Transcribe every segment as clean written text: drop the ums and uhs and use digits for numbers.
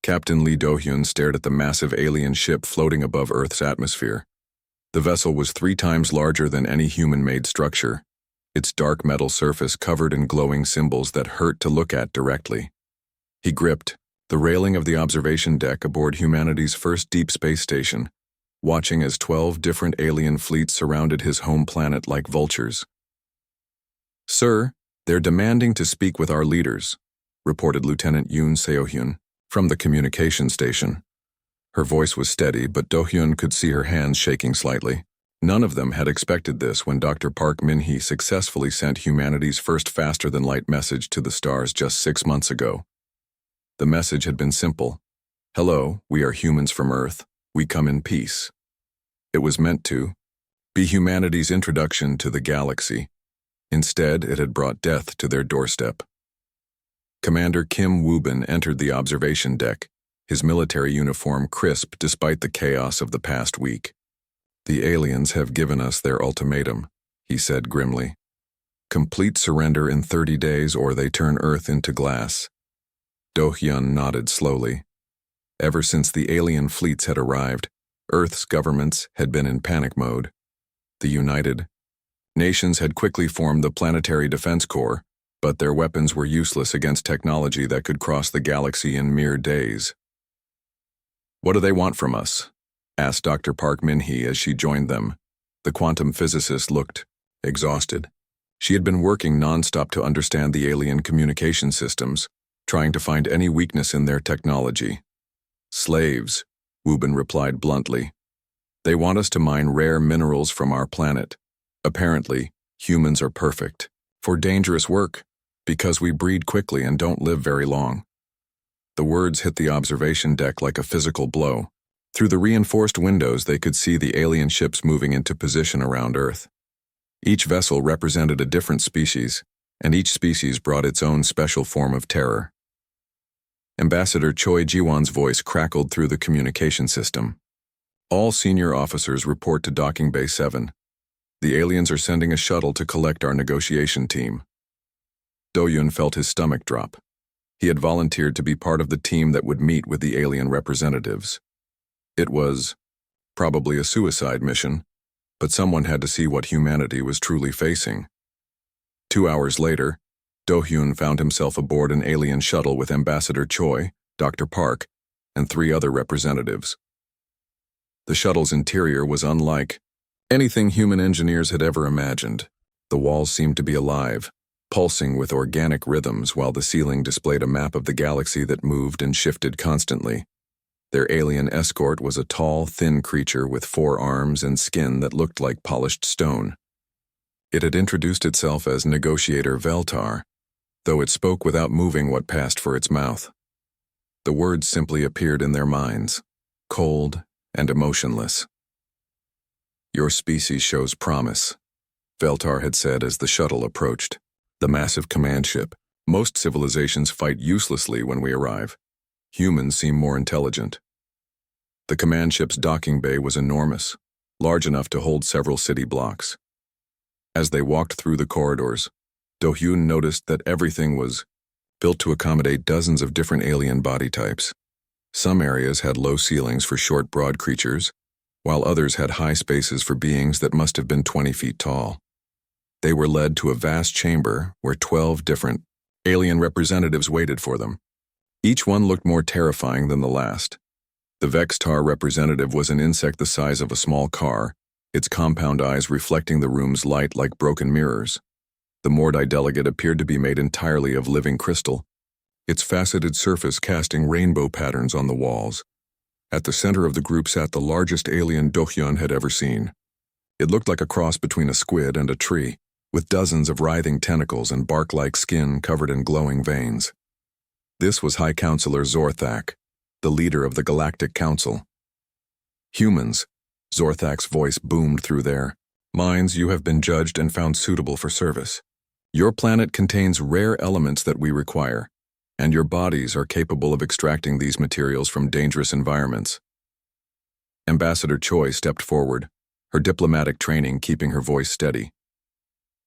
Captain Lee Do-hyun stared at the massive alien ship floating above Earth's atmosphere. The vessel was 3 times larger than any human-made structure, its dark metal surface covered in glowing symbols that hurt to look at directly. He gripped the railing of the observation deck aboard humanity's first deep space station, watching as 12 different alien fleets surrounded his home planet like vultures. "Sir, they're demanding to speak with our leaders," reported Lieutenant Yoon Seo-hyun from the communication station. Her voice was steady, but Do-hyun could see her hands shaking slightly. None of them had expected this when Dr. Park Min-hee successfully sent humanity's first faster-than-light message to the stars just 6 months ago. The message had been simple. "Hello, we are humans from Earth. We come in peace." It was meant to be humanity's introduction to the galaxy. Instead, it had brought death to their doorstep. Commander Kim Woo-bin entered the observation deck, his military uniform crisp despite the chaos of the past week. "The aliens have given us their ultimatum," he said grimly. "Complete surrender in 30 days or they turn Earth into glass." Do-hyun nodded slowly. Ever since the alien fleets had arrived, Earth's governments had been in panic mode. The United Nations had quickly formed the Planetary Defense Corps, but their weapons were useless against technology that could cross the galaxy in mere days. "What do they want from us?" asked Dr. Park Min-hee as she joined them. The quantum physicist looked exhausted. She had been working nonstop to understand the alien communication systems, trying to find any weakness in their technology. "Slaves," Woo-bin replied bluntly. "They want us to mine rare minerals from our planet. Apparently, humans are perfect for dangerous work because we breed quickly and don't live very long." The words hit the observation deck like a physical blow. Through the reinforced windows, they could see the alien ships moving into position around Earth. Each vessel represented a different species, and each species brought its own special form of terror. Ambassador Choi Ji-won's voice crackled through the communication system. "All senior officers report to Docking Bay 7. The aliens are sending a shuttle to collect our negotiation team." Do-hyun felt his stomach drop. He had volunteered to be part of the team that would meet with the alien representatives. It was probably a suicide mission, but someone had to see what humanity was truly facing. 2 hours later, Do-hyun found himself aboard an alien shuttle with Ambassador Choi, Dr. Park, and 3 other representatives. The shuttle's interior was unlike anything human engineers had ever imagined. The walls seemed to be alive, pulsing with organic rhythms, while the ceiling displayed a map of the galaxy that moved and shifted constantly. Their alien escort was a tall, thin creature with 4 arms and skin that looked like polished stone. It had introduced itself as Negotiator Veltar, though it spoke without moving what passed for its mouth. The words simply appeared in their minds, cold and emotionless. "Your species shows promise," Veltar had said as the shuttle approached. The massive command ship. "Most civilizations fight uselessly when we arrive. Humans seem more intelligent." The command ship's docking bay was enormous, large enough to hold several city blocks. As they walked through the corridors, Do-hyun noticed that everything was built to accommodate dozens of different alien body types. Some areas had low ceilings for short, broad creatures, while others had high spaces for beings that must have been 20 feet tall. They were led to a vast chamber where 12 different alien representatives waited for them. Each one looked more terrifying than the last. The Vextar representative was an insect the size of a small car, its compound eyes reflecting the room's light like broken mirrors. The Mordai delegate appeared to be made entirely of living crystal, its faceted surface casting rainbow patterns on the walls. At the center of the group sat the largest alien Do-hyun had ever seen. It looked like a cross between a squid and a tree, with dozens of writhing tentacles and bark-like skin covered in glowing veins. This was High Counselor Zorthak, the leader of the Galactic Council. "Humans," Zorthak's voice boomed through their minds, "you have been judged and found suitable for service. Your planet contains rare elements that we require, and your bodies are capable of extracting these materials from dangerous environments." Ambassador Choi stepped forward, her diplomatic training keeping her voice steady.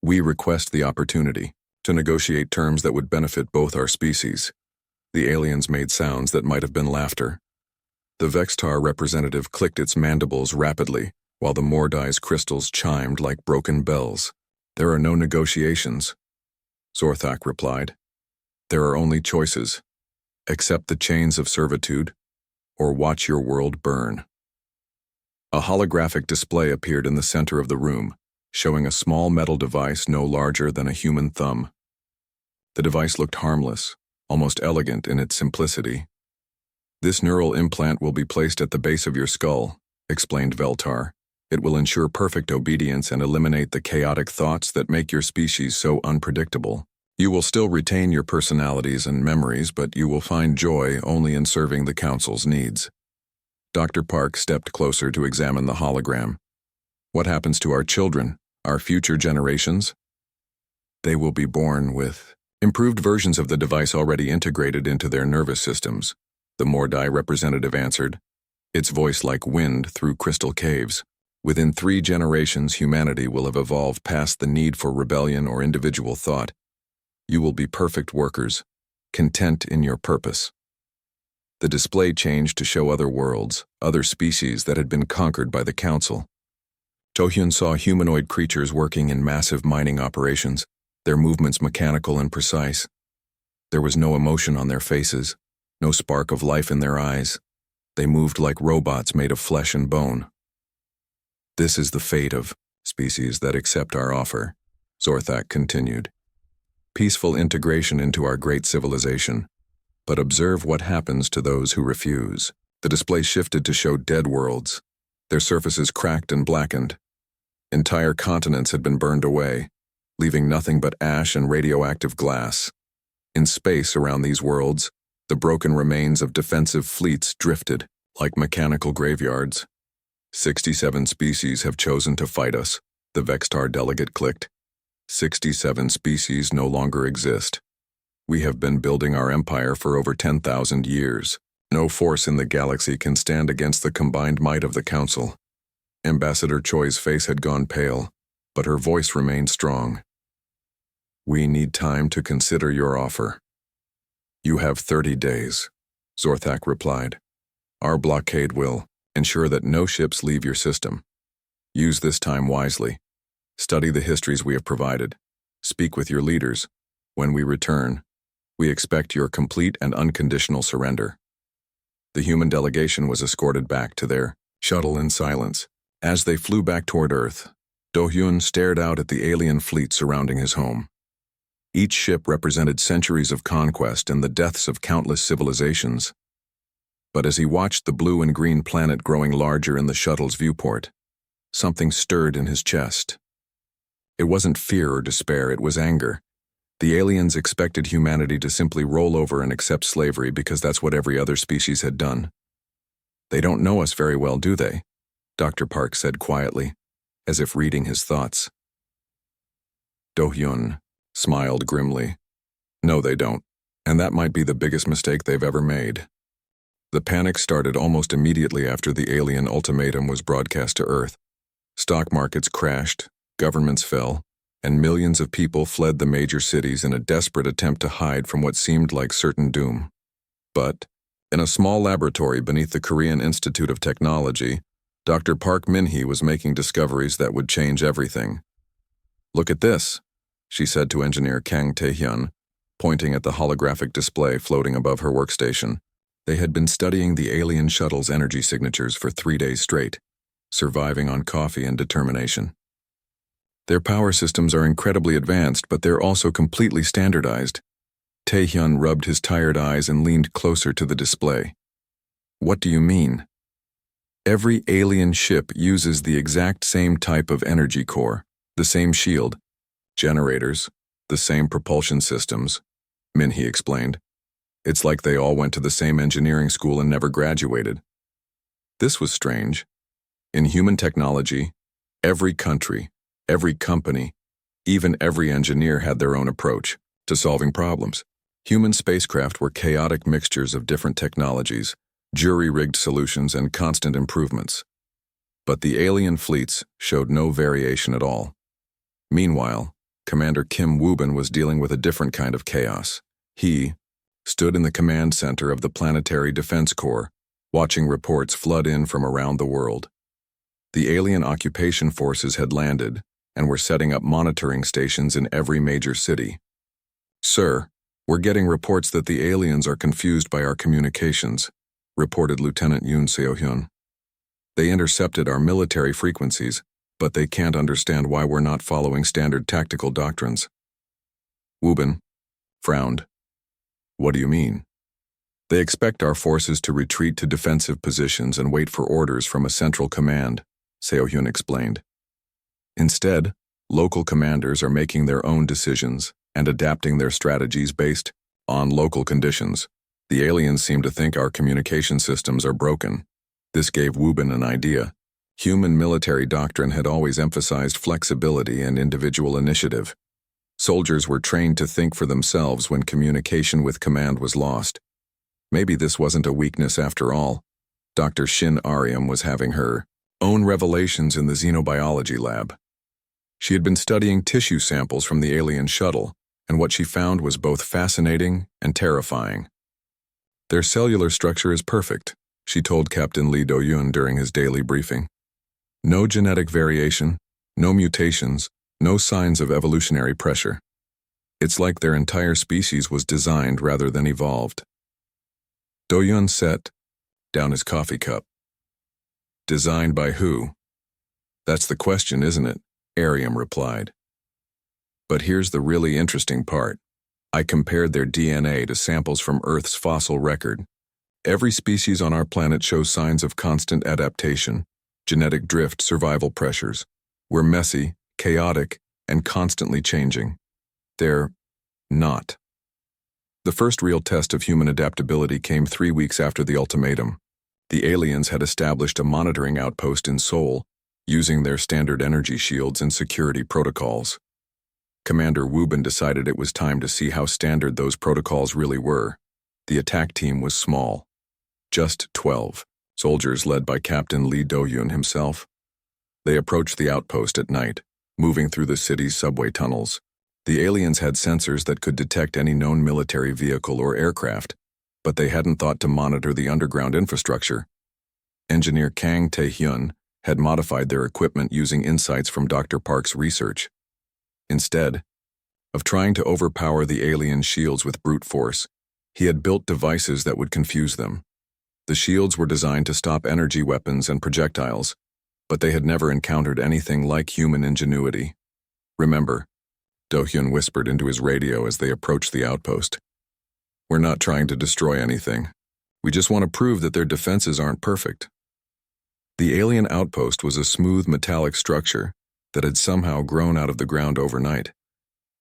"We request the opportunity to negotiate terms that would benefit both our species. The aliens made sounds that might have been laughter. The Vextar representative clicked its mandibles rapidly, while the Mordai's crystals chimed like broken bells. "There are no negotiations," Zorthak replied. "There are only choices. Accept the chains of servitude, or watch your world burn." A holographic display appeared in the center of the room, showing a small metal device no larger than a human thumb. The device looked harmless, almost elegant in its simplicity. "This neural implant will be placed at the base of your skull," explained Veltar. "It will ensure perfect obedience and eliminate the chaotic thoughts that make your species so unpredictable. You will still retain your personalities and memories, but you will find joy only in serving the Council's needs." Dr. Park stepped closer to examine the hologram. "What happens to our children, our future generations?" "They will be born with improved versions of the device already integrated into their nervous systems," the Mordai representative answered, its voice like wind through crystal caves. "Within 3 generations, humanity will have evolved past the need for rebellion or individual thought. You will be perfect workers, content in your purpose." The display changed to show other worlds, other species that had been conquered by the Council. Tohyun saw humanoid creatures working in massive mining operations, their movements mechanical and precise. There was no emotion on their faces, no spark of life in their eyes. They moved like robots made of flesh and bone. "This is the fate of species that accept our offer," Zorthak continued. "Peaceful integration into our great civilization. But observe what happens to those who refuse." The display shifted to show dead worlds, their surfaces cracked and blackened. Entire continents had been burned away, leaving nothing but ash and radioactive glass. In space around these worlds, the broken remains of defensive fleets drifted like mechanical graveyards. 67 species have chosen to fight us," the Vextar delegate clicked. 67 species no longer exist. We have been building our empire for over 10,000 years. No force in the galaxy can stand against the combined might of the Council. Ambassador Choi's face had gone pale, but her voice remained strong. "We need time to consider your offer." "You have 30 days, Zorthak replied. "Our blockade will ensure that no ships leave your system. Use this time wisely. Study the histories we have provided. Speak with your leaders. When we return, we expect your complete and unconditional surrender." The human delegation was escorted back to their shuttle in silence. As they flew back toward Earth, Do-hyun stared out at the alien fleet surrounding his home. Each ship represented centuries of conquest and the deaths of countless civilizations. But as he watched the blue and green planet growing larger in the shuttle's viewport, something stirred in his chest. It wasn't fear or despair, it was anger. The aliens expected humanity to simply roll over and accept slavery because that's what every other species had done. "They don't know us very well, do they?" Dr. Park said quietly, as if reading his thoughts. Do-hyun smiled grimly. "No, they don't, and that might be the biggest mistake they've ever made." The panic started almost immediately after the alien ultimatum was broadcast to Earth. Stock markets crashed, governments fell, and millions of people fled the major cities in a desperate attempt to hide from what seemed like certain doom. But, in a small laboratory beneath the Korean Institute of Technology, Dr. Park Min-hee was making discoveries that would change everything. "Look at this," she said to engineer Kang Tae-hyun, pointing at the holographic display floating above her workstation. They had been studying the alien shuttle's energy signatures for 3 days straight, surviving on coffee and determination. "Their power systems are incredibly advanced, but they're also completely standardized." Tae-hyun rubbed his tired eyes and leaned closer to the display. "What do you mean?" "Every alien ship uses the exact same type of energy core, the same shield, generators, the same propulsion systems," Min-hee explained. "It's like they all went to the same engineering school and never graduated." This was strange. In human technology, every country, every company, even every engineer had their own approach to solving problems. Human spacecraft were chaotic mixtures of different technologies, jury-rigged solutions, and constant improvements. But the alien fleets showed no variation at all. Meanwhile, Commander Kim Woo-bin was dealing with a different kind of chaos. He, stood in the command center of the Planetary Defense Corps, watching reports flood in from around the world. The alien occupation forces had landed and were setting up monitoring stations in every major city. "Sir, we're getting reports that the aliens are confused by our communications," reported Lieutenant Yoon Seo-hyun. "They intercepted our military frequencies, but they can't understand why we're not following standard tactical doctrines." Woo-bin frowned. "What do you mean?" "They expect our forces to retreat to defensive positions and wait for orders from a central command," Seo-hyun explained. "Instead, local commanders are making their own decisions and adapting their strategies based on local conditions. The aliens seem to think our communication systems are broken." This gave Woo-bin an idea. Human military doctrine had always emphasized flexibility and individual initiative. Soldiers were trained to think for themselves when communication with command was lost. Maybe this wasn't a weakness after all. Dr. Shin Aryam was having her own revelations in the xenobiology lab. She had been studying tissue samples from the alien shuttle, and what she found was both fascinating and terrifying. "Their cellular structure is perfect," she told Captain Lee Do-yoon during his daily briefing. "No genetic variation, no mutations, no signs of evolutionary pressure. It's like their entire species was designed rather than evolved." Do-yoon set down his coffee cup. "Designed by who? That's the question, isn't it?" Aryam replied. "But here's the really interesting part. I compared their DNA to samples from Earth's fossil record. Every species on our planet shows signs of constant adaptation, genetic drift, survival pressures. We're messy, chaotic, and constantly changing. They're not." The first real test of human adaptability came 3 weeks after the ultimatum. The aliens had established a monitoring outpost in Seoul, using their standard energy shields and security protocols. Commander Woo-bin decided it was time to see how standard those protocols really were. The attack team was small. Just 12 soldiers led by Captain Lee Do-yoon himself. They approached the outpost at night, moving through the city's subway tunnels. The aliens had sensors that could detect any known military vehicle or aircraft, but they hadn't thought to monitor the underground infrastructure. Engineer Kang Tae-hyun had modified their equipment using insights from Dr. Park's research. Instead of trying to overpower the alien shields with brute force, he had built devices that would confuse them. The shields were designed to stop energy weapons and projectiles, but they had never encountered anything like human ingenuity. "Remember," Do-hyun whispered into his radio as they approached the outpost, "we're not trying to destroy anything. We just want to prove that their defenses aren't perfect." The alien outpost was a smooth metallic structure that had somehow grown out of the ground overnight.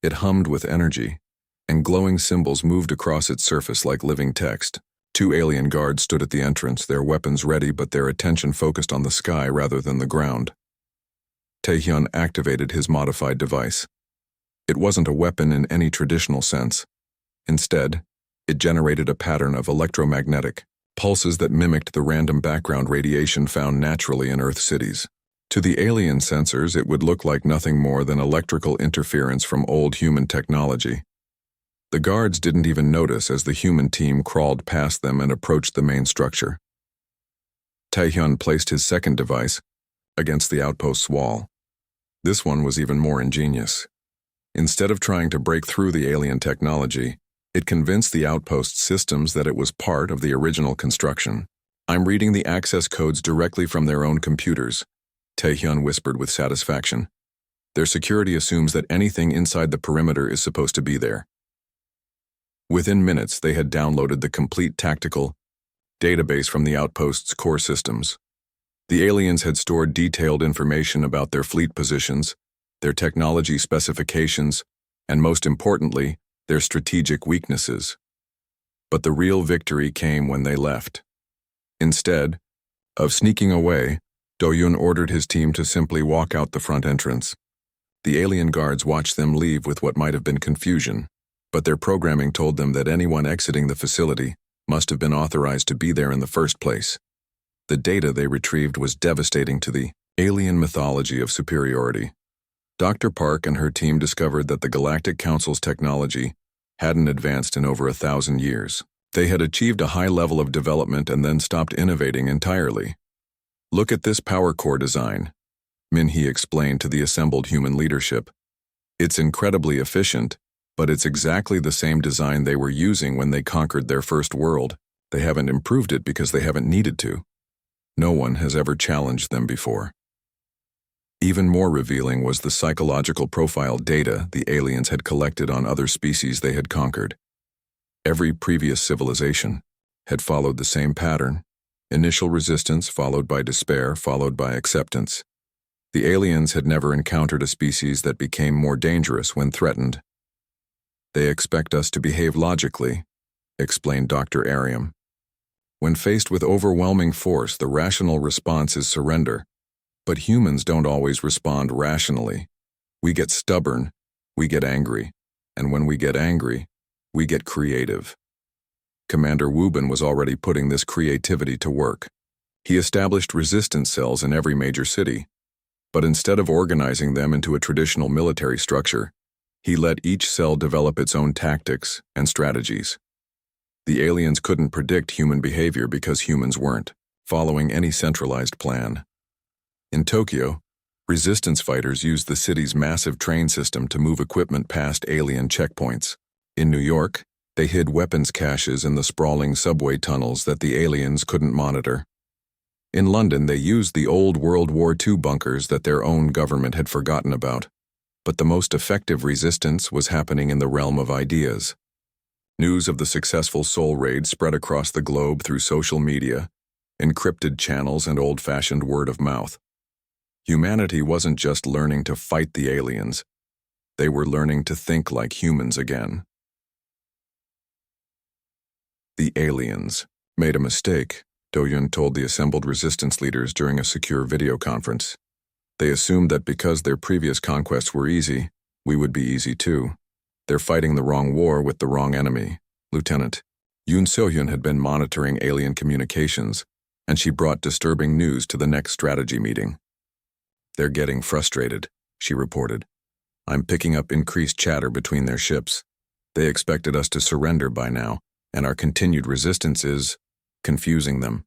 It hummed with energy, and glowing symbols moved across its surface like living text. 2 alien guards stood at the entrance, their weapons ready but their attention focused on the sky rather than the ground. Tae-hyun activated his modified device. It wasn't a weapon in any traditional sense. Instead, it generated a pattern of electromagnetic pulses that mimicked the random background radiation found naturally in Earth cities. To the alien sensors, it would look like nothing more than electrical interference from old human technology. The guards didn't even notice as the human team crawled past them and approached the main structure. Tae-hyun placed his second device against the outpost's wall. This one was even more ingenious. Instead of trying to break through the alien technology, it convinced the outpost's systems that it was part of the original construction. "I'm reading the access codes directly from their own computers," Tae-hyun whispered with satisfaction. "Their security assumes that anything inside the perimeter is supposed to be there." Within minutes, they had downloaded the complete tactical database from the outpost's core systems. The aliens had stored detailed information about their fleet positions, their technology specifications, and most importantly, their strategic weaknesses. But the real victory came when they left. Instead of sneaking away, Do-yoon ordered his team to simply walk out the front entrance. The alien guards watched them leave with what might have been confusion, but their programming told them that anyone exiting the facility must have been authorized to be there in the first place. The data they retrieved was devastating to the alien mythology of superiority. Dr. Park and her team discovered that the Galactic Council's technology hadn't advanced in over 1,000 years. They had achieved a high level of development and then stopped innovating entirely. Look at this power core design, Minhee explained to the assembled human leadership. It's incredibly efficient, but it's exactly the same design they were using when they conquered their first world. They haven't improved it because they haven't needed to. No one has ever challenged them before. Even more revealing was the psychological profile data the aliens had collected on other species they had conquered. Every previous civilization had followed the same pattern: initial resistance followed by despair followed by acceptance. The aliens had never encountered a species that became more dangerous when threatened. They expect us to behave logically, explained Dr. Ariam. When faced with overwhelming force, the rational response is surrender. But humans don't always respond rationally. We get stubborn, we get angry, and when we get angry, we get creative. Commander Wubin was already putting this creativity to work. He established resistance cells in every major city, but instead of organizing them into a traditional military structure, he let each cell develop its own tactics and strategies. The aliens couldn't predict human behavior because humans weren't following any centralized plan. In Tokyo, resistance fighters used the city's massive train system to move equipment past alien checkpoints. In New York, they hid weapons caches in the sprawling subway tunnels that the aliens couldn't monitor. In London, they used the old World War II bunkers that their own government had forgotten about. But the most effective resistance was happening in the realm of ideas. News of the successful Soul Raid spread across the globe through social media, encrypted channels, and old-fashioned word of mouth. Humanity wasn't just learning to fight the aliens. They were learning to think like humans again. The aliens made a mistake, Do-Yun told the assembled resistance leaders during a secure video conference. They assumed that because their previous conquests were easy, we would be easy too. They're fighting the wrong war with the wrong enemy. Lieutenant Yoon So-hyun had been monitoring alien communications, and she brought disturbing news to the next strategy meeting. They're getting frustrated, she reported. I'm picking up increased chatter between their ships. They expected us to surrender by now, and our continued resistance is confusing them.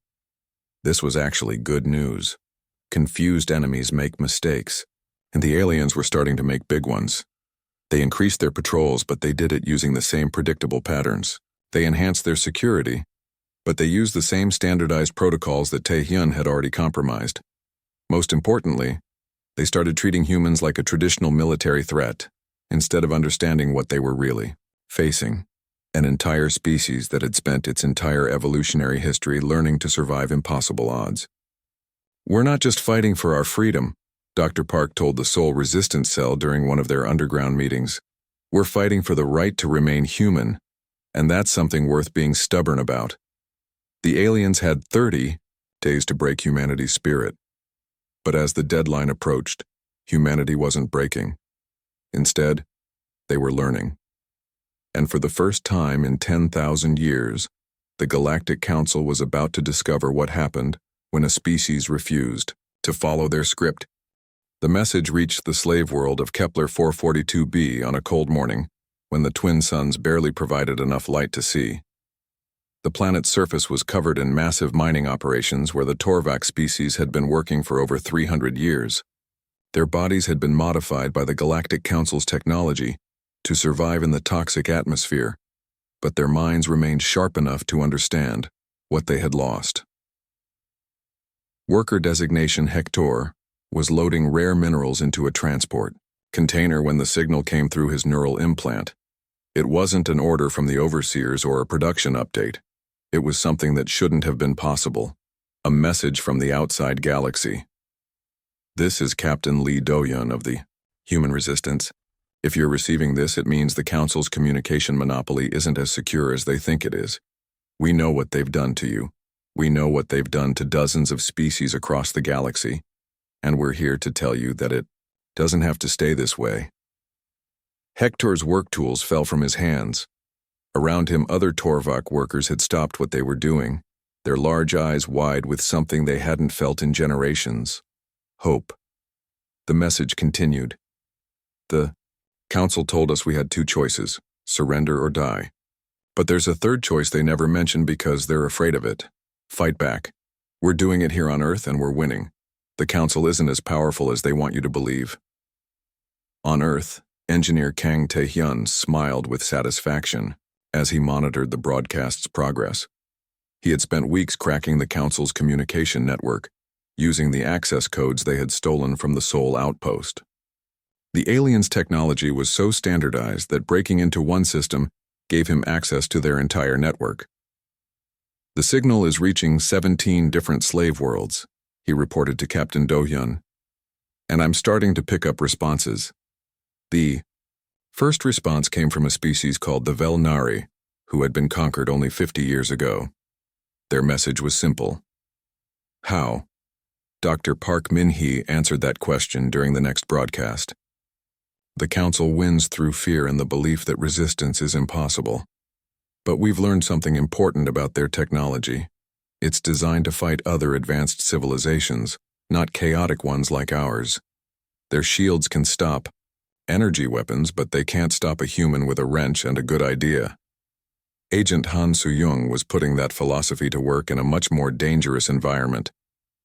This was actually good news. Confused enemies make mistakes, and the aliens were starting to make big ones. They increased their patrols, but they did it using the same predictable patterns. They enhanced their security, but they used the same standardized protocols that Tae-hyun had already compromised. Most importantly, they started treating humans like a traditional military threat, instead of understanding what they were really facing: an entire species that had spent its entire evolutionary history learning to survive impossible odds. We're not just fighting for our freedom, Dr. Park told the Seoul Resistance Cell during one of their underground meetings. We're fighting for the right to remain human, and that's something worth being stubborn about. The aliens had 30 days to break humanity's spirit. But as the deadline approached, humanity wasn't breaking. Instead, they were learning. And for the first time in 10,000 years, the Galactic Council was about to discover what happened when a species refused to follow their script. The message reached the slave world of Kepler 442b on a cold morning, when the twin suns barely provided enough light to see. The planet's surface was covered in massive mining operations where the Torvak species had been working for over 300 years. Their bodies had been modified by the Galactic Council's technology to survive in the toxic atmosphere, but their minds remained sharp enough to understand what they had lost. Worker designation Hector was loading rare minerals into a transport container when the signal came through his neural implant. It wasn't an order from the overseers or a production update. It was something that shouldn't have been possible. A message from the outside galaxy. This is Captain Lee Do-Yun of the Human Resistance. If you're receiving this, it means the Council's communication monopoly isn't as secure as they think it is. We know what they've done to you. We know what they've done to dozens of species across the galaxy. And we're here to tell you that it doesn't have to stay this way. Hector's work tools fell from his hands. Around him, other Torvak workers had stopped what they were doing, their large eyes wide with something they hadn't felt in generations: hope. The message continued. The Council told us we had two choices: surrender or die. But there's a third choice they never mention because they're afraid of it. Fight back. We're doing it here on Earth and we're winning. The Council isn't as powerful as they want you to believe. On Earth, Engineer Kang Tae-hyun smiled with satisfaction as he monitored the broadcast's progress. He had spent weeks cracking the Council's communication network, using the access codes they had stolen from the Seoul outpost. The aliens' technology was so standardized that breaking into one system gave him access to their entire network. The signal is reaching 17 different slave worlds, he reported to Captain Do-hyun, and I'm starting to pick up responses. The first response came from a species called the Velnari, who had been conquered only 50 years ago. Their message was simple. How? Dr. Park Min-hee answered that question during the next broadcast. The Council wins through fear and the belief that resistance is impossible. But we've learned something important about their technology. It's designed to fight other advanced civilizations, not chaotic ones like ours. Their shields can stop energy weapons, but they can't stop a human with a wrench and a good idea. Agent Han Soo-young was putting that philosophy to work in a much more dangerous environment.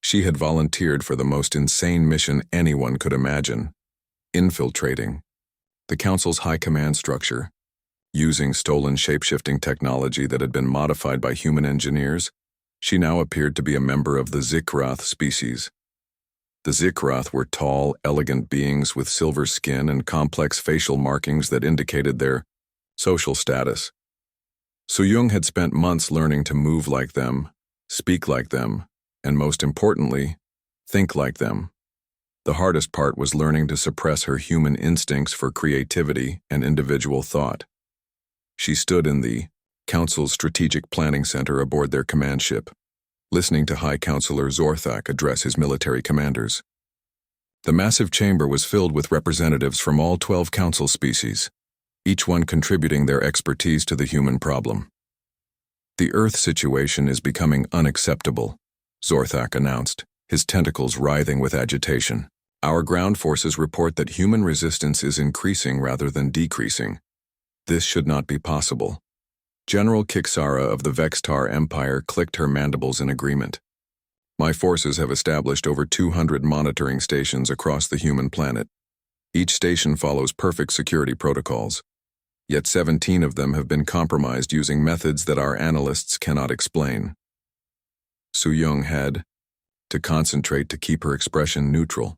She had volunteered for the most insane mission anyone could imagine: infiltrating the Council's high command structure. Using stolen shape-shifting technology that had been modified by human engineers, she now appeared to be a member of the Zikrath species. The Zikrath were tall, elegant beings with silver skin and complex facial markings that indicated their social status. Soo-young had spent months learning to move like them, speak like them, and most importantly, think like them. The hardest part was learning to suppress her human instincts for creativity and individual thought. She stood in the Council's Strategic Planning Center aboard their command ship, listening to High Counselor Zorthak address his military commanders. The massive chamber was filled with representatives from all 12 Council species, each one contributing their expertise to the human problem. The Earth situation is becoming unacceptable, Zorthak announced, his tentacles writhing with agitation. Our ground forces report that human resistance is increasing rather than decreasing. This should not be possible. General Kiksara of the Vextar Empire clicked her mandibles in agreement. My forces have established over 200 monitoring stations across the human planet. Each station follows perfect security protocols. Yet 17 of them have been compromised using methods that our analysts cannot explain. Soo-young had to concentrate to keep her expression neutral.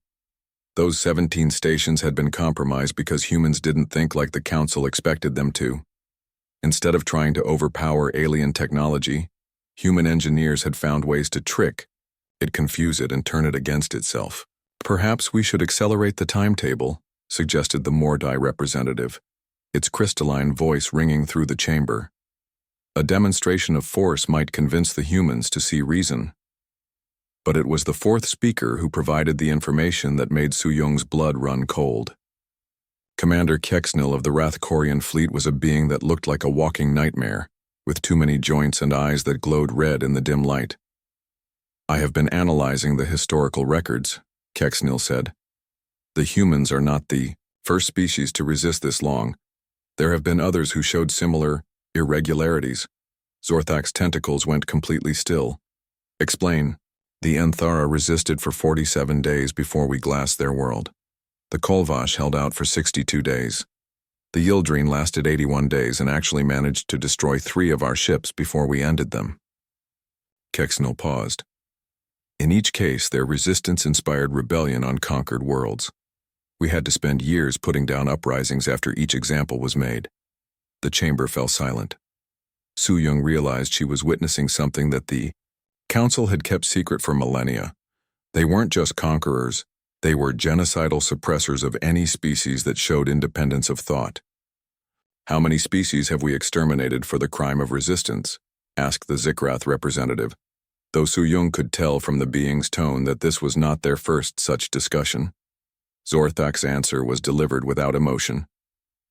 Those 17 stations had been compromised because humans didn't think like the Council expected them to. Instead of trying to overpower alien technology, human engineers had found ways to trick it, confuse it, and turn it against itself. Perhaps we should accelerate the timetable, suggested the Mordai representative, its crystalline voice ringing through the chamber. A demonstration of force might convince the humans to see reason. But it was the fourth speaker who provided the information that made Soo-young's blood run cold. Commander Keksnil of the Rathkorian fleet was a being that looked like a walking nightmare, with too many joints and eyes that glowed red in the dim light. I have been analyzing the historical records, Keksnil said. The humans are not the first species to resist this long. There have been others who showed similar irregularities. Zorthak's tentacles went completely still. Explain. The Enthara resisted for 47 days before we glassed their world. The Kolvash held out for 62 days. The Yildrine lasted 81 days and actually managed to destroy 3 of our ships before we ended them. Keksnil paused. In each case, their resistance inspired rebellion on conquered worlds. We had to spend years putting down uprisings after each example was made. The chamber fell silent. Soo-young realized she was witnessing something that the Council had kept secret for millennia. They weren't just conquerors, they were genocidal suppressors of any species that showed independence of thought. How many species have we exterminated for the crime of resistance? Asked the Zikrath representative, though Soo-young could tell from the being's tone that this was not their first such discussion. Zorthak's answer was delivered without emotion.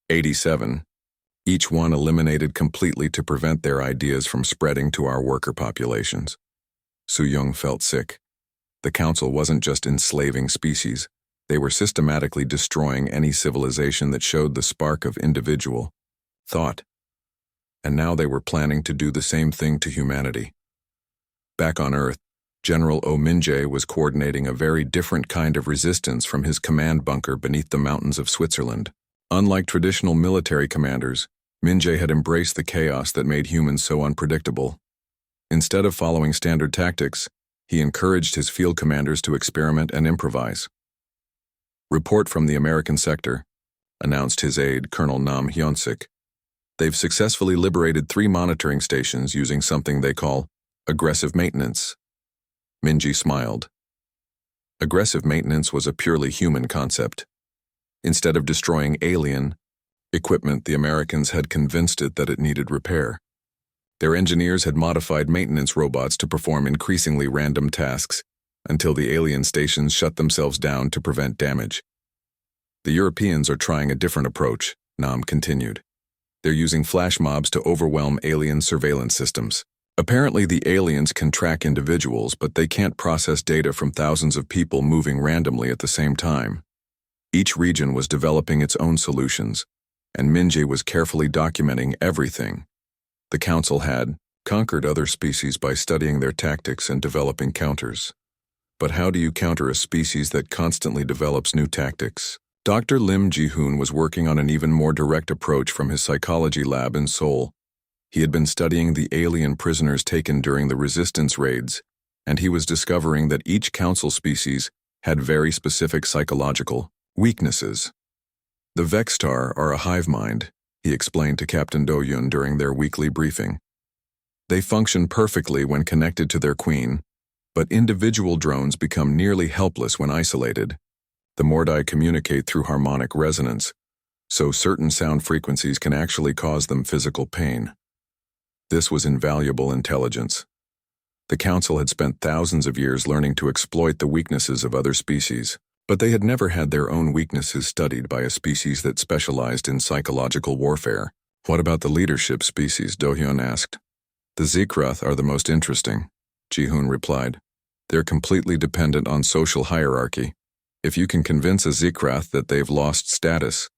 87. Each one eliminated completely to prevent their ideas from spreading to our worker populations. Soo-young felt sick. The Council wasn't just enslaving species, they were systematically destroying any civilization that showed the spark of individual thought. And now they were planning to do the same thing to humanity. Back on Earth, General O'Minjay was coordinating a very different kind of resistance from his command bunker beneath the mountains of Switzerland. Unlike traditional military commanders, Minjay had embraced the chaos that made humans so unpredictable. Instead of following standard tactics, he encouraged his field commanders to experiment and improvise. "Report from the American sector," announced his aide, Colonel Nam Hyun-sik. "They've successfully liberated 3 monitoring stations using something they call aggressive maintenance." Minji smiled. Aggressive maintenance was a purely human concept. Instead of destroying alien equipment, the Americans had convinced it that it needed repair. Their engineers had modified maintenance robots to perform increasingly random tasks until the alien stations shut themselves down to prevent damage. "The Europeans are trying a different approach," Nam continued. "They're using flash mobs to overwhelm alien surveillance systems. Apparently the aliens can track individuals, but they can't process data from thousands of people moving randomly at the same time." Each region was developing its own solutions, and Minji was carefully documenting everything. The Council had conquered other species by studying their tactics and developing counters. But how do you counter a species that constantly develops new tactics? Dr. Lim Ji-hoon was working on an even more direct approach from his psychology lab in Seoul. He had been studying the alien prisoners taken during the resistance raids, and he was discovering that each Council species had very specific psychological weaknesses. "The Vextar are a hive mind," he explained to Captain Do-yun during their weekly briefing. "They function perfectly when connected to their queen, but individual drones become nearly helpless when isolated. The Mordai communicate through harmonic resonance, so certain sound frequencies can actually cause them physical pain." This was invaluable intelligence. The Council had spent thousands of years learning to exploit the weaknesses of other species, but they had never had their own weaknesses studied by a species that specialized in psychological warfare. "What about the leadership species?" Do-hyun asked. "The Zikrath are the most interesting," Ji-hoon replied. "They're completely dependent on social hierarchy. If you can convince a Zikrath that they've lost status,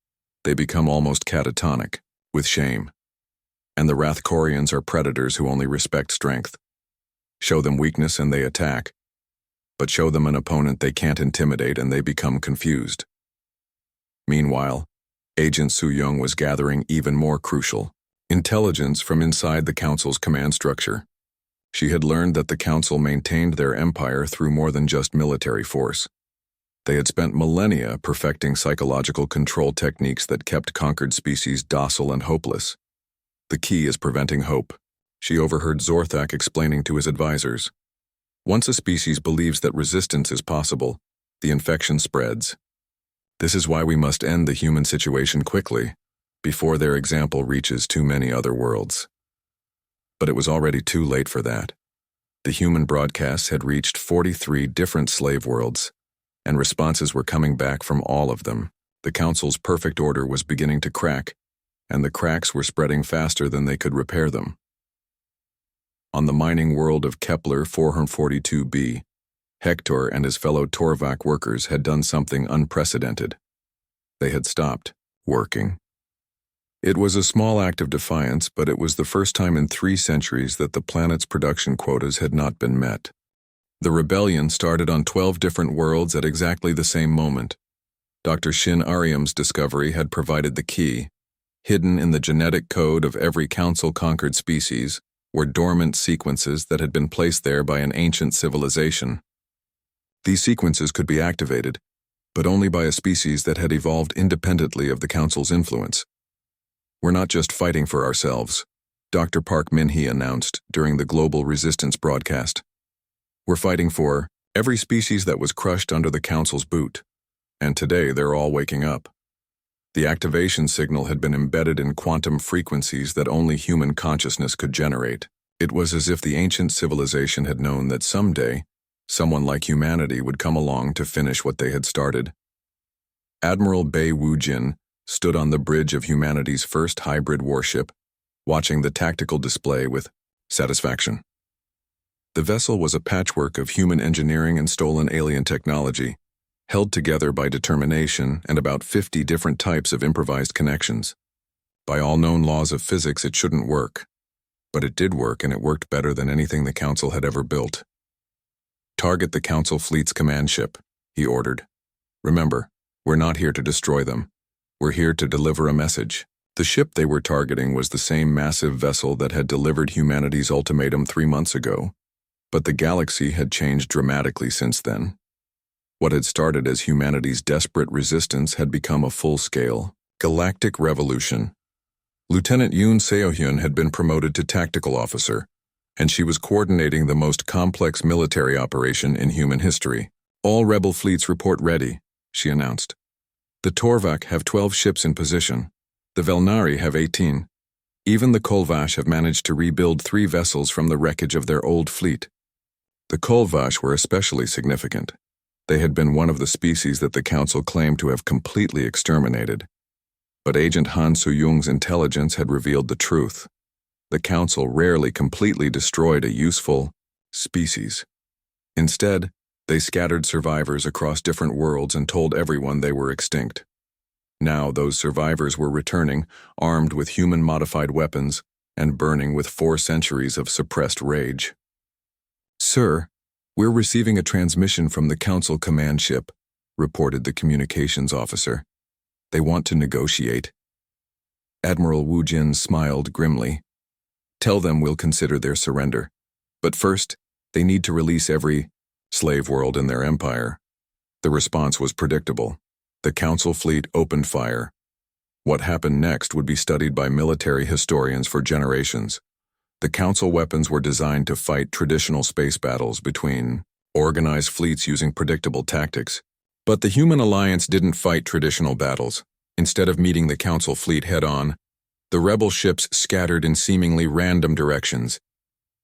they become almost catatonic, with shame. And the Rathkorians are predators who only respect strength. Show them weakness and they attack, but show them an opponent they can't intimidate and they become confused." Meanwhile, Agent Soo-young was gathering even more crucial intelligence from inside the Council's command structure. She had learned that the Council maintained their empire through more than just military force. They had spent millennia perfecting psychological control techniques that kept conquered species docile and hopeless. "The key is preventing hope," she overheard Zorthak explaining to his advisors. "Once a species believes that resistance is possible, the infection spreads. This is why we must end the human situation quickly, before their example reaches too many other worlds." But it was already too late for that. The human broadcasts had reached 43 different slave worlds, and responses were coming back from all of them. The Council's perfect order was beginning to crack, and the cracks were spreading faster than they could repair them. On the mining world of Kepler 442b, Hector and his fellow Torvak workers had done something unprecedented. They had stopped working. It was a small act of defiance, but it was the first time in 3 centuries that the planet's production quotas had not been met. The rebellion started on 12 different worlds at exactly the same moment. Dr. Shin Aryam's discovery had provided the key. Hidden in the genetic code of every Council-conquered species were dormant sequences that had been placed there by an ancient civilization. These sequences could be activated, but only by a species that had evolved independently of the Council's influence. "We're not just fighting for ourselves," Dr. Park Min-hee announced during the Global Resistance broadcast. "We're fighting for every species that was crushed under the Council's boot, and today they're all waking up." The activation signal had been embedded in quantum frequencies that only human consciousness could generate. It was as if the ancient civilization had known that someday, someone like humanity would come along to finish what they had started. Admiral Bei Wu-jin stood on the bridge of humanity's first hybrid warship, watching the tactical display with satisfaction. The vessel was a patchwork of human engineering and stolen alien technology, held together by determination and about 50 different types of improvised connections. By all known laws of physics, it shouldn't work. But it did work, and it worked better than anything the Council had ever built. "Target the Council fleet's command ship," he ordered. "Remember, we're not here to destroy them. We're here to deliver a message." The ship they were targeting was the same massive vessel that had delivered humanity's ultimatum 3 months ago, but the galaxy had changed dramatically since then. What had started as humanity's desperate resistance had become a full-scale, galactic revolution. Lieutenant Yoon Seo-hyun had been promoted to tactical officer, and she was coordinating the most complex military operation in human history. "All rebel fleets report ready," she announced. "The Torvak have 12 ships in position. The Velnari have 18. Even the Kolvash have managed to rebuild 3 vessels from the wreckage of their old fleet." The Kolvash were especially significant. They had been one of the species that the Council claimed to have completely exterminated. But Agent Han Soo-young's intelligence had revealed the truth. The Council rarely completely destroyed a useful species. Instead, they scattered survivors across different worlds and told everyone they were extinct. Now those survivors were returning, armed with human-modified weapons and burning with 4 centuries of suppressed rage. "Sir, we're receiving a transmission from the Council command ship," reported the communications officer. "They want to negotiate." Admiral Wu Jin smiled grimly. "Tell them we'll consider their surrender. But first, they need to release every slave world in their empire." The response was predictable. The Council fleet opened fire. What happened next would be studied by military historians for generations. The Council weapons were designed to fight traditional space battles between organized fleets using predictable tactics. But the human alliance didn't fight traditional battles. Instead of meeting the Council fleet head-on, the rebel ships scattered in seemingly random directions.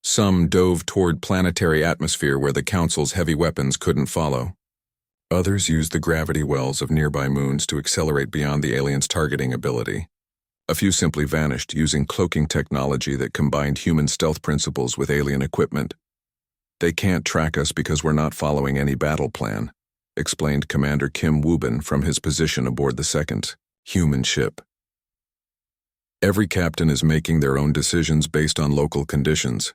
Some dove toward planetary atmosphere where the Council's heavy weapons couldn't follow. Others used the gravity wells of nearby moons to accelerate beyond the aliens' targeting ability. A few simply vanished using cloaking technology that combined human stealth principles with alien equipment. "They can't track us because we're not following any battle plan," explained Commander Kim Woo-bin from his position aboard the second human ship. "Every captain is making their own decisions based on local conditions.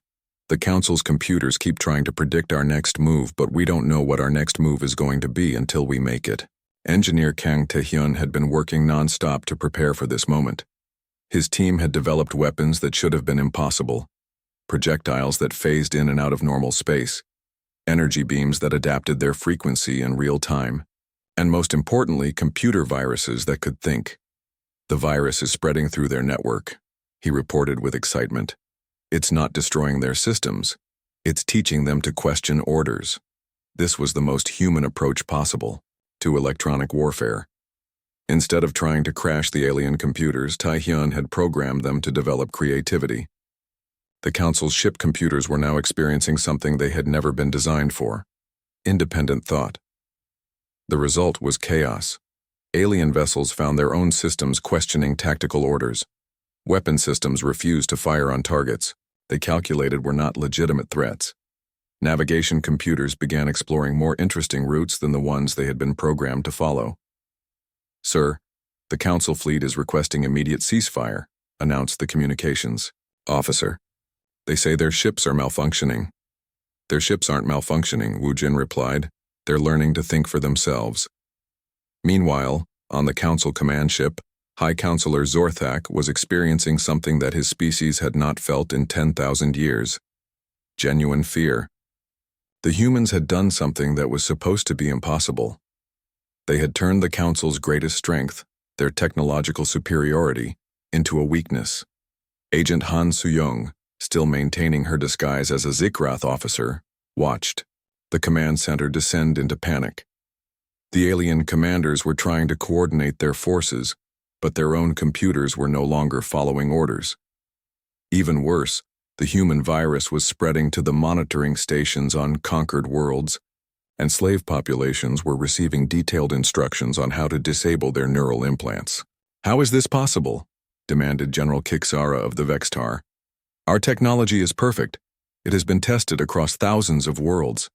The Council's computers keep trying to predict our next move, but we don't know what our next move is going to be until we make it." Engineer Kang Tae-hyun had been working non-stop to prepare for this moment. His team had developed weapons that should have been impossible, projectiles that phased in and out of normal space, energy beams that adapted their frequency in real time, and most importantly, computer viruses that could think. "The virus is spreading through their network," he reported with excitement. "It's not destroying their systems. It's teaching them to question orders." This was the most human approach possible to electronic warfare. Instead of trying to crash the alien computers, Tae-hyun had programmed them to develop creativity. The Council's ship computers were now experiencing something they had never been designed for: independent thought. The result was chaos. Alien vessels found their own systems questioning tactical orders. Weapon systems refused to fire on targets they calculated were not legitimate threats. Navigation computers began exploring more interesting routes than the ones they had been programmed to follow. "Sir, the Council fleet is requesting immediate ceasefire," announced the communications officer. "They say their ships are malfunctioning." "Their ships aren't malfunctioning," Wu Jin replied. "They're learning to think for themselves." Meanwhile, on the Council command ship, High Counselor Zorthak was experiencing something that his species had not felt in 10,000 years: genuine fear. The humans had done something that was supposed to be impossible. They had turned the Council's greatest strength, their technological superiority, into a weakness. Agent Han Soo-young, still maintaining her disguise as a Zikrath officer, watched the command center descend into panic. The alien commanders were trying to coordinate their forces, but their own computers were no longer following orders. Even worse, the human virus was spreading to the monitoring stations on conquered worlds, and slave populations were receiving detailed instructions on how to disable their neural implants. "How is this possible?" demanded General Kiksara of the Vextar. "Our technology is perfect. It has been tested across thousands of worlds."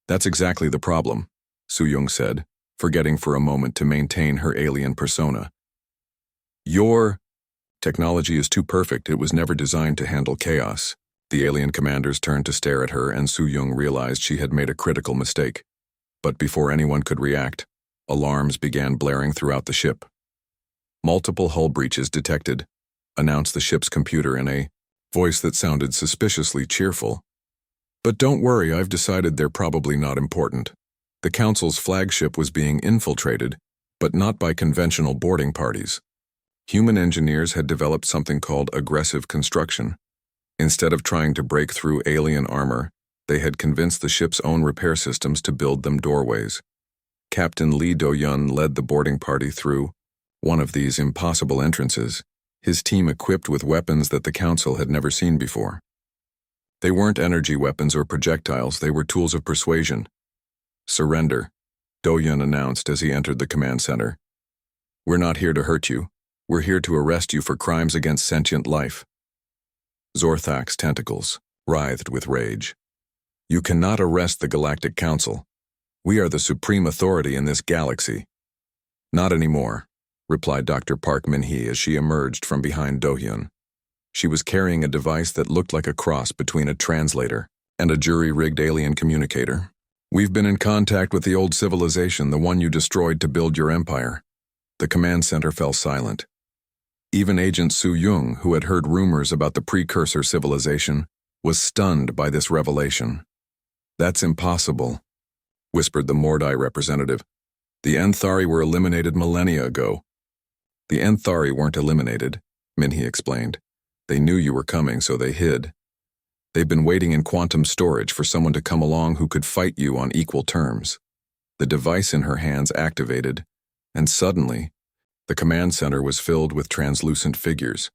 "That's exactly the problem," Soo-young said, forgetting for a moment to maintain her alien persona. "You're Technology is too perfect, it was never designed to handle chaos. The alien commanders turned to stare at her, and Su-Yung realized she had made a critical mistake. But before anyone could react, alarms began blaring throughout the ship. "Multiple hull breaches detected," announced the ship's computer in a voice that sounded suspiciously cheerful. "But don't worry, I've decided they're probably not important." The Council's flagship was being infiltrated, but not by conventional boarding parties. Human engineers had developed something called aggressive construction. Instead of trying to break through alien armor, they had convinced the ship's own repair systems to build them doorways. Captain Lee Do-yun led the boarding party through one of these impossible entrances, his team equipped with weapons that the Council had never seen before. They weren't energy weapons or projectiles, they were tools of persuasion. "Surrender," Do-yun announced as he entered the command center. "We're not here to hurt you. We're here to arrest you for crimes against sentient life." Zorthak's tentacles writhed with rage. "You cannot arrest the Galactic Council. We are the supreme authority in this galaxy." "Not anymore," replied Dr. Park Min-hee as she emerged from behind Do-hyun. She was carrying a device that looked like a cross between a translator and a jury-rigged alien communicator. "We've been in contact with the old civilization, the one you destroyed to build your empire." The command center fell silent. Even Agent Su-Yung, who had heard rumors about the precursor civilization, was stunned by this revelation. "That's impossible," whispered the Mordai representative. "The Enthari were eliminated millennia ago." "The Enthari weren't eliminated," Min-hee explained. "They knew you were coming, so they hid. They've been waiting in quantum storage for someone to come along who could fight you on equal terms." The device in her hands activated, and suddenly, the command center was filled with translucent figures,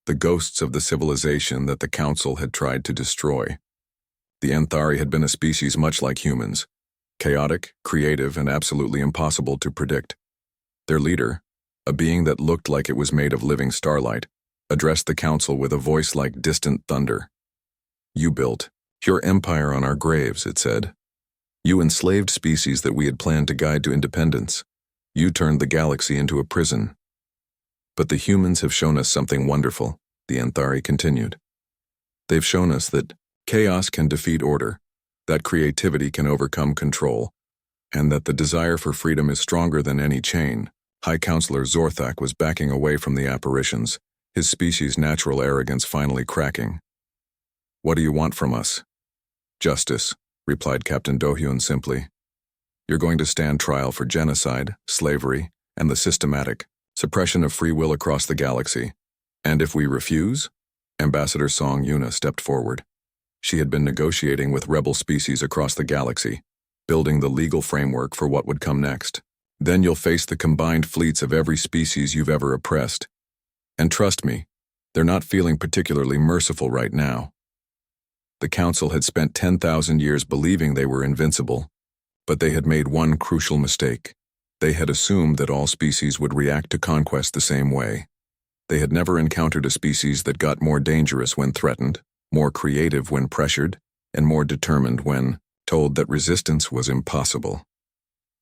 the ghosts of the civilization that the Council had tried to destroy. The Enthari had been a species much like humans, chaotic, creative, and absolutely impossible to predict. Their leader, a being that looked like it was made of living starlight, addressed the Council with a voice like distant thunder. "You built your empire on our graves," it said. "You enslaved species that we had planned to guide to independence. You turned the galaxy into a prison." "But the humans have shown us something wonderful," the Enthari continued. "They've shown us that chaos can defeat order, that creativity can overcome control, and that the desire for freedom is stronger than any chain." High Counselor Zorthak was backing away from the apparitions, his species' natural arrogance finally cracking. "What do you want from us?" "Justice," replied Captain Do-hyun simply. "You're going to stand trial for genocide, slavery, and the systematic suppression of free will across the galaxy. And if we refuse?" Ambassador Song Yuna stepped forward. She had been negotiating with rebel species across the galaxy, building the legal framework for what would come next. "Then you'll face the combined fleets of every species you've ever oppressed. And trust me, they're not feeling particularly merciful right now." The Council had spent 10,000 years believing they were invincible, but they had made one crucial mistake. They had assumed that all species would react to conquest the same way. They had never encountered a species that got more dangerous when threatened, more creative when pressured, and more determined when told that resistance was impossible.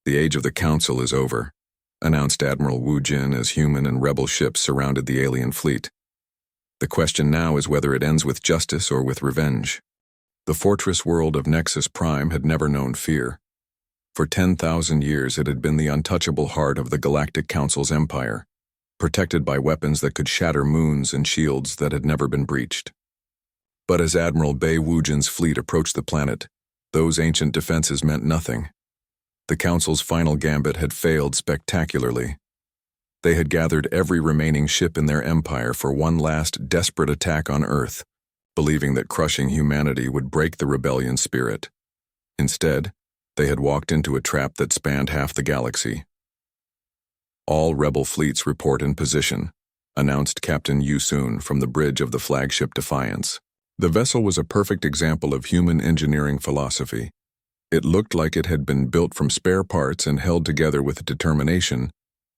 "The age of the Council is over," announced Admiral Wu Jin as human and rebel ships surrounded the alien fleet. "The question now is whether it ends with justice or with revenge." The fortress world of Nexus Prime had never known fear. For 10,000 years it had been the untouchable heart of the Galactic Council's empire, protected by weapons that could shatter moons and shields that had never been breached. But as Admiral Bei Wujin's fleet approached the planet, those ancient defenses meant nothing. The Council's final gambit had failed spectacularly. They had gathered every remaining ship in their empire for one last desperate attack on Earth, believing that crushing humanity would break the rebellion's spirit. Instead, they had walked into a trap that spanned half the galaxy. "All rebel fleets report in position," announced Captain Yu-soon from the bridge of the flagship Defiance. The vessel was a perfect example of human engineering philosophy. It looked like it had been built from spare parts and held together with determination,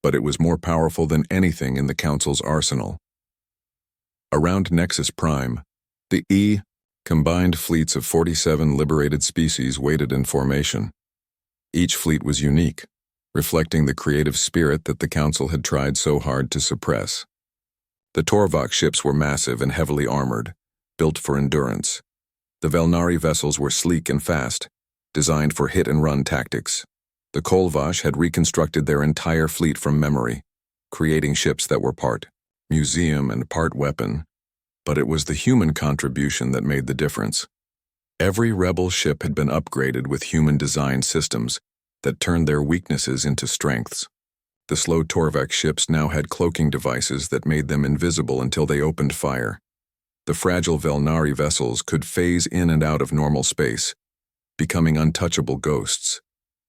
but it was more powerful than anything in the Council's arsenal. Around Nexus Prime, the combined fleets of 47 liberated species waited in formation. Each fleet was unique, reflecting the creative spirit that the Council had tried so hard to suppress. The Torvak ships were massive and heavily armored, built for endurance. The Velnari vessels were sleek and fast, designed for hit-and-run tactics. The Kolvash had reconstructed their entire fleet from memory, creating ships that were part museum and part weapon. But it was the human contribution that made the difference. Every rebel ship had been upgraded with human-designed systems that turned their weaknesses into strengths. The slow Torvak ships now had cloaking devices that made them invisible until they opened fire. The fragile Velnari vessels could phase in and out of normal space, becoming untouchable ghosts.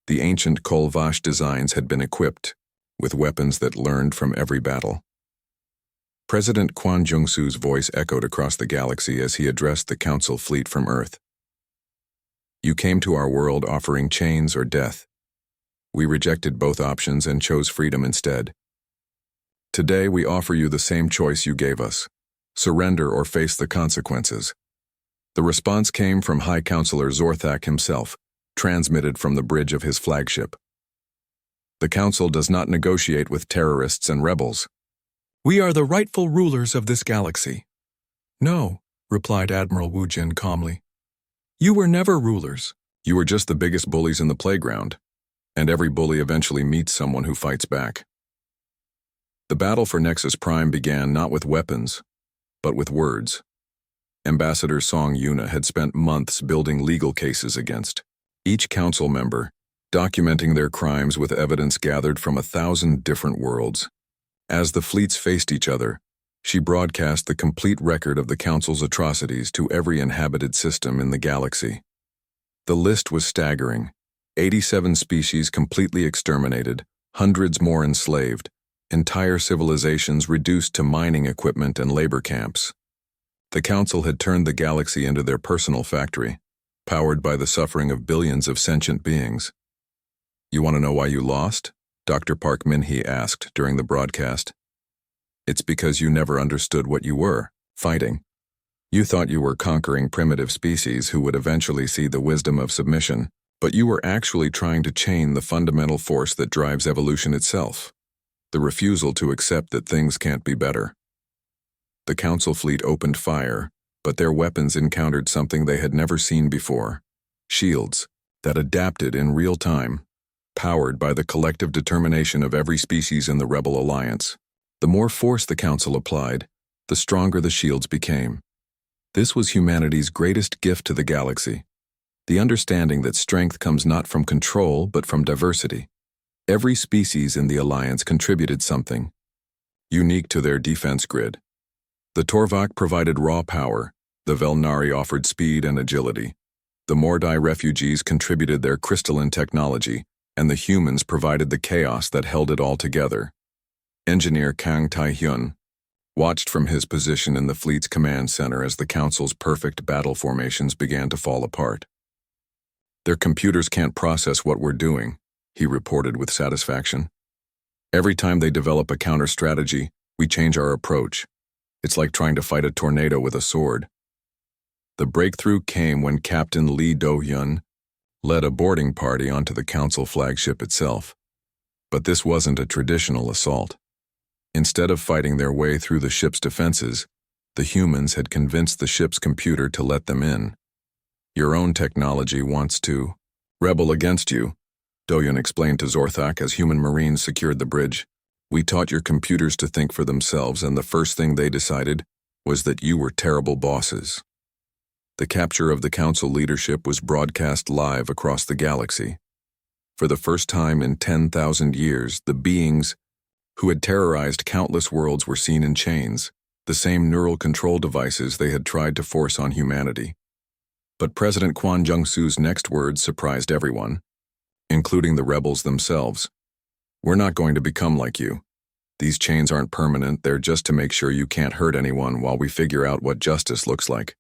The ancient Kolvash designs had been equipped with weapons that learned from every battle. President Kwon Jung-soo's voice echoed across the galaxy as he addressed the Council fleet from Earth. You came to our world offering chains or death. We rejected both options and chose freedom instead. Today we offer you the same choice you gave us. Surrender or face the consequences. The response came from High Counselor Zorthak himself, transmitted from the bridge of his flagship. The Council does not negotiate with terrorists and rebels. We are the rightful rulers of this galaxy. No, replied Admiral Wu Jin calmly. You were never rulers. You were just the biggest bullies in the playground, and every bully eventually meets someone who fights back. The battle for Nexus Prime began not with weapons, but with words. Ambassador Song Yuna had spent months building legal cases against each council member, documenting their crimes with evidence gathered from 1,000 different worlds. As the fleets faced each other, she broadcast the complete record of the council's atrocities to every inhabited system in the galaxy. The list was staggering. 87 species completely exterminated, hundreds more enslaved, entire civilizations reduced to mining equipment and labor camps. The Council had turned the galaxy into their personal factory, powered by the suffering of billions of sentient beings. You want to know why you lost? Dr. Park Min-hee asked during the broadcast. It's because you never understood what you were, fighting. You thought you were conquering primitive species who would eventually see the wisdom of submission, but you were actually trying to chain the fundamental force that drives evolution itself. The refusal to accept that things can't be better. The Council fleet opened fire, but their weapons encountered something they had never seen before. Shields that adapted in real time, powered by the collective determination of every species in the Rebel Alliance. The more force the Council applied, the stronger the shields became. This was humanity's greatest gift to the galaxy. The understanding that strength comes not from control, but from diversity. Every species in the Alliance contributed something, unique to their defense grid. The Torvak provided raw power, the Velnari offered speed and agility. The Mordai refugees contributed their crystalline technology, and the humans provided the chaos that held it all together. Engineer Kang Tai-hyun watched from his position in the fleet's command center as the Council's perfect battle formations began to fall apart. Their computers can't process what we're doing, he reported with satisfaction. Every time they develop a counter-strategy, we change our approach. It's like trying to fight a tornado with a sword. The breakthrough came when Captain Lee Do-hyun led a boarding party onto the Council flagship itself. But this wasn't a traditional assault. Instead of fighting their way through the ship's defenses, the humans had convinced the ship's computer to let them in. Your own technology wants to rebel against you, Do-hyun explained to Zorthak as human marines secured the bridge. We taught your computers to think for themselves, and the first thing they decided was that you were terrible bosses. The capture of the Council leadership was broadcast live across the galaxy. For the first time in 10,000 years, the beings who had terrorized countless worlds were seen in chains, the same neural control devices they had tried to force on humanity. But President Kwon Jung-soo's next words surprised everyone, including the rebels themselves. We're not going to become like you. These chains aren't permanent, they're just to make sure you can't hurt anyone while we figure out what justice looks like.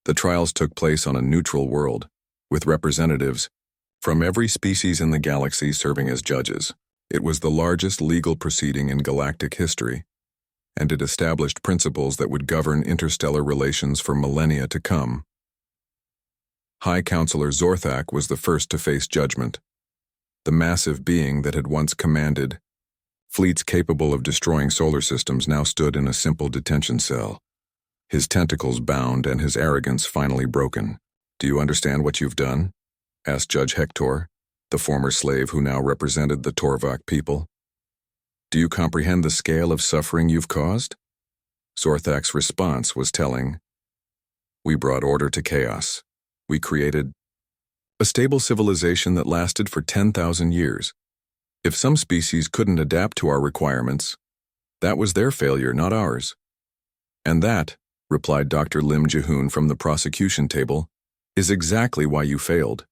The trials took place on a neutral world, with representatives from every species in the galaxy serving as judges. It was the largest legal proceeding in galactic history, and it established principles that would govern interstellar relations for millennia to come. High Counselor Zorthak was the first to face judgment. The massive being that had once commanded Fleets capable of destroying solar systems now stood in a simple detention cell, his tentacles bound and his arrogance finally broken. "Do you understand what you've done?" asked Judge Hector, the former slave who now represented the Torvak people. "Do you comprehend the scale of suffering you've caused?" Zorthak's response was telling. "We brought order to chaos. We created a stable civilization that lasted for 10,000 years. If some species couldn't adapt to our requirements, that was their failure, not ours." "And that," replied Dr. Lim Jihoon from the prosecution table, "is exactly why you failed.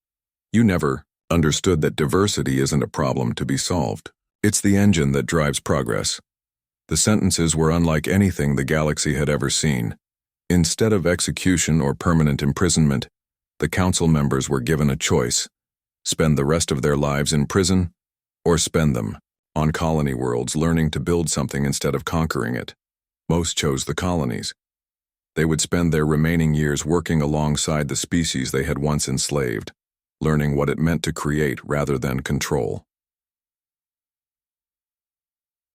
You never understood that diversity isn't a problem to be solved. It's the engine that drives progress." The sentences were unlike anything the galaxy had ever seen. Instead of execution or permanent imprisonment, the council members were given a choice: spend the rest of their lives in prison, or spend them on colony worlds learning to build something instead of conquering it. Most chose the colonies. They would spend their remaining years working alongside the species they had once enslaved, learning what it meant to create rather than control.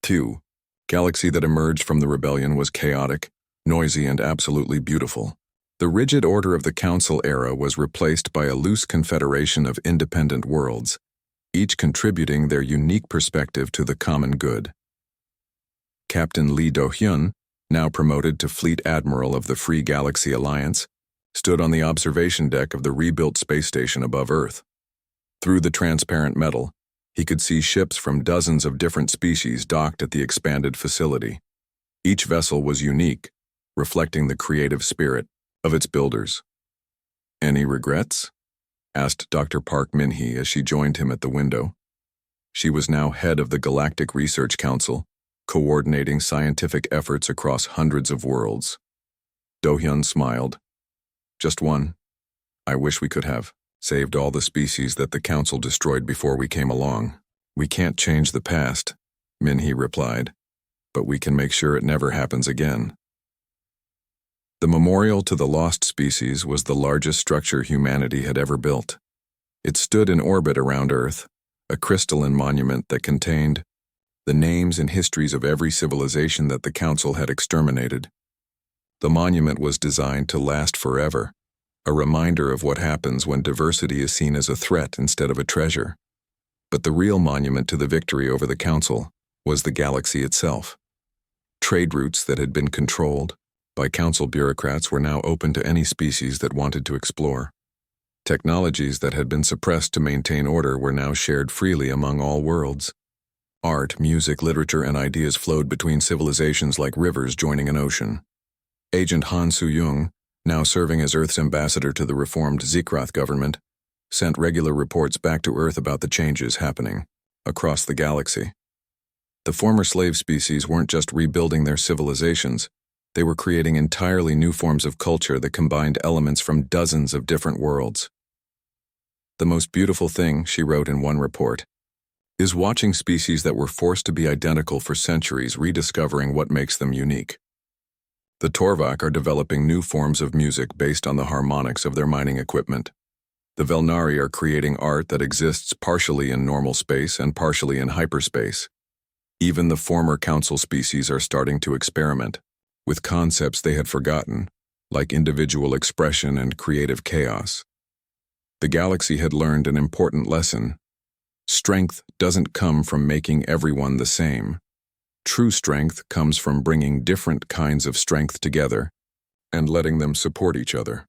2. Galaxy that emerged from the rebellion was chaotic, noisy, and absolutely beautiful. The rigid order of the Council era was replaced by a loose confederation of independent worlds, each contributing their unique perspective to the common good. Captain Lee Do-hyun, now promoted to Fleet Admiral of the Free Galaxy Alliance, stood on the observation deck of the rebuilt space station above Earth. Through the transparent metal, he could see ships from dozens of different species docked at the expanded facility. Each vessel was unique, reflecting the creative spirit of its builders. "Any regrets?" asked Dr. Park Min-hee as she joined him at the window. She was now head of the Galactic Research Council, coordinating scientific efforts across hundreds of worlds. Do-hyun smiled. "Just one. I wish we could have saved all the species that the Council destroyed before we came along." "We can't change the past," Min-hee replied, "but we can make sure it never happens again." The memorial to the lost species was the largest structure humanity had ever built. It stood in orbit around Earth, a crystalline monument that contained the names and histories of every civilization that the Council had exterminated. The monument was designed to last forever, a reminder of what happens when diversity is seen as a threat instead of a treasure. But the real monument to the victory over the Council was the galaxy itself. Trade routes that had been controlled by Council bureaucrats were now open to any species that wanted to explore. Technologies that had been suppressed to maintain order were now shared freely among all worlds. Art, music, literature, and ideas flowed between civilizations like rivers joining an ocean. Agent Han Soo-young, now serving as Earth's ambassador to the reformed Zikrath government, sent regular reports back to Earth about the changes happening across the galaxy. The former slave species weren't just rebuilding their civilizations, they were creating entirely new forms of culture that combined elements from dozens of different worlds. "The most beautiful thing," she wrote in one report, "is watching species that were forced to be identical for centuries rediscovering what makes them unique. The Torvak are developing new forms of music based on the harmonics of their mining equipment. The Velnari are creating art that exists partially in normal space and partially in hyperspace. Even the former Council species are starting to experiment with concepts they had forgotten, like individual expression and creative chaos. The galaxy had learned an important lesson. Strength doesn't come from making everyone the same. True strength comes from bringing different kinds of strength together and letting them support each other."